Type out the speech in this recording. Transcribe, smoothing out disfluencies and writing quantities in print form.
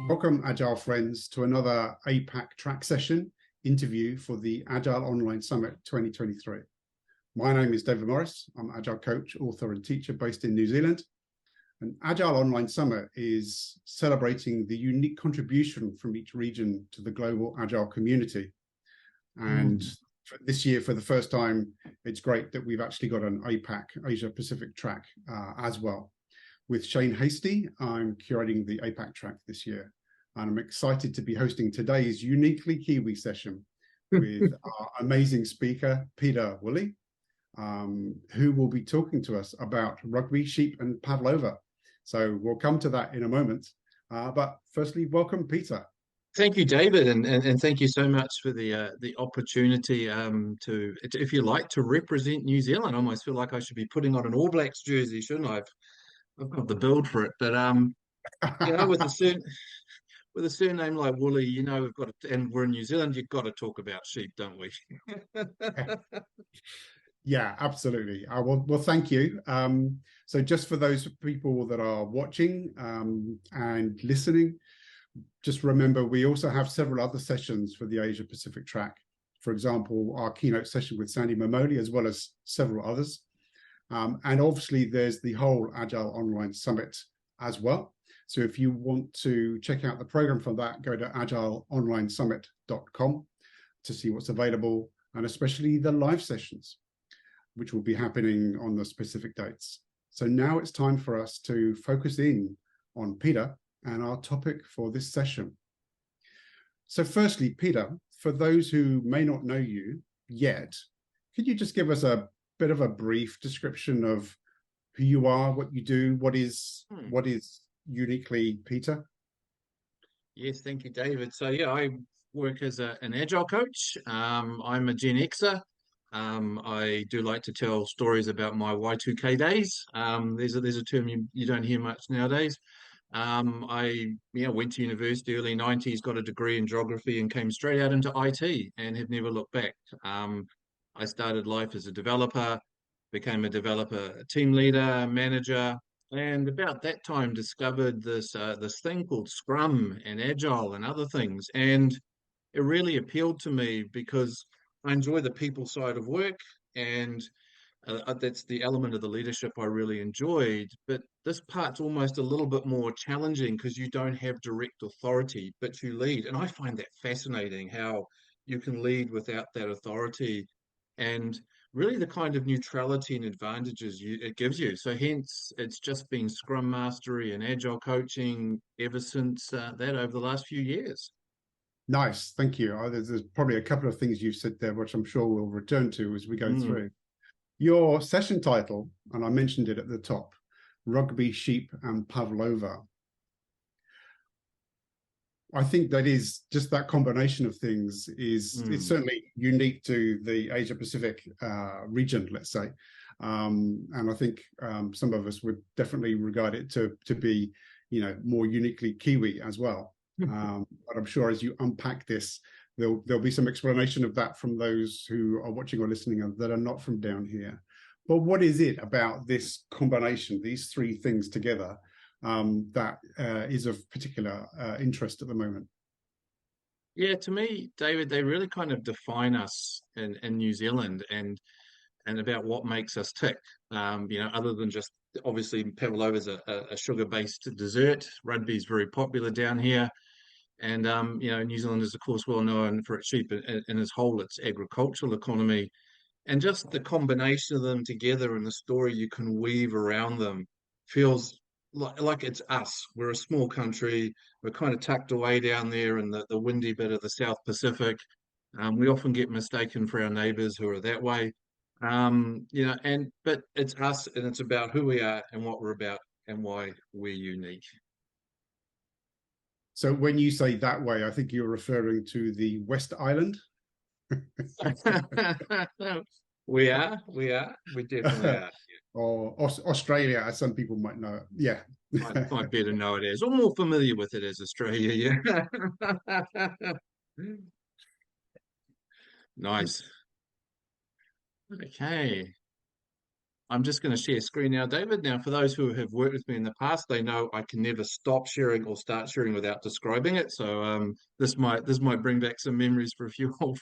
Welcome, Agile friends, to another APAC track session interview for the Agile Online Summit 2023. My name is David Morris. I'm an Agile coach, author, and teacher based in New Zealand. And Agile Online Summit is celebrating the unique contribution from each region to the global Agile community. And this year, for the first time, it's great that we've actually got an APAC, Asia Pacific track as well. With Shane Hasty, I'm curating the APAC track this year. And I'm excited to be hosting today's uniquely Kiwi session with our amazing speaker, Peter Woolley, who will be talking to us about rugby, sheep, and Pavlova. So we'll come to that in a moment. But firstly, welcome, Peter. Thank you, David, and thank you so much for the opportunity to, if you like, to represent New Zealand. I almost feel like I should be putting on an All Blacks jersey, shouldn't I? I've got the build for it, but with a surname like Woolley, we've got to, and we're in New Zealand, you've got to talk about sheep, don't we? Yeah, absolutely. Well, thank you. So just for those people that are watching and listening, just remember we also have several other sessions for the Asia Pacific track. For example, our keynote session with Sandy Momoli, as well as several others. And obviously, there's the whole Agile Online Summit as well. So if you want to check out the program for that, go to agileonlinesummit.com to see what's available, and especially the live sessions, which will be happening on the specific dates. So now it's time for us to focus in on Peter and our topic for this session. So firstly, Peter, for those who may not know you yet, could you just give us a bit of a brief description of who you are, what you do, what is uniquely Peter? Yes, thank you, David. So yeah, I work as an Agile coach. I'm a Gen Xer. I do like to tell stories about my Y2K days. There's a term you don't hear much nowadays. I went to university early 90s, got a degree in geography, and came straight out into IT and have never looked back. I started life as a developer, became a developer, team leader, manager, and about that time discovered this thing called Scrum and Agile and other things. And it really appealed to me because I enjoy the people side of work, and that's the element of the leadership I really enjoyed. But this part's almost a little bit more challenging because you don't have direct authority, but you lead. And I find that fascinating, how you can lead without that authority, and really the kind of neutrality and advantages it gives you. So hence, it's just been Scrum Mastery and Agile coaching ever since that over the last few years. Nice, thank you. There's probably a couple of things you've said there, which I'm sure we'll return to as we go through. Your session title, and I mentioned it at the top, Rugby, Sheep, and Pavlova. I think that is just that combination of things it's certainly unique to the Asia Pacific region, let's say. And I think some of us would definitely regard it to be, more uniquely Kiwi as well. But I'm sure as you unpack this, there'll be some explanation of that from those who are watching or listening that are not from down here. But what is it about this combination, these three things together, that is of particular interest at the moment? Yeah, to me, David, they really kind of define us in New Zealand and about what makes us tick. Other than just obviously Pavlova is a sugar-based dessert. Rugby is very popular down here. And New Zealand is of course well known for its sheep and as whole its agricultural economy, and just the combination of them together and the story you can weave around them feels like it's us. We're a small country. We're kind of tucked away down there in the windy bit of the South Pacific. We often get mistaken for our neighbors who are that way. But it's us, and it's about who we are and what we're about and why we're unique. So when you say that way, I think you're referring to the West Island. We definitely are. Or Australia, as some people might know it. Yeah. Might better know it as, or more familiar with it as Australia, yeah. Nice. Okay. I'm just going to share screen now, David. Now, for those who have worked with me in the past, they know I can never stop sharing or start sharing without describing it. So this might bring back some memories for a few old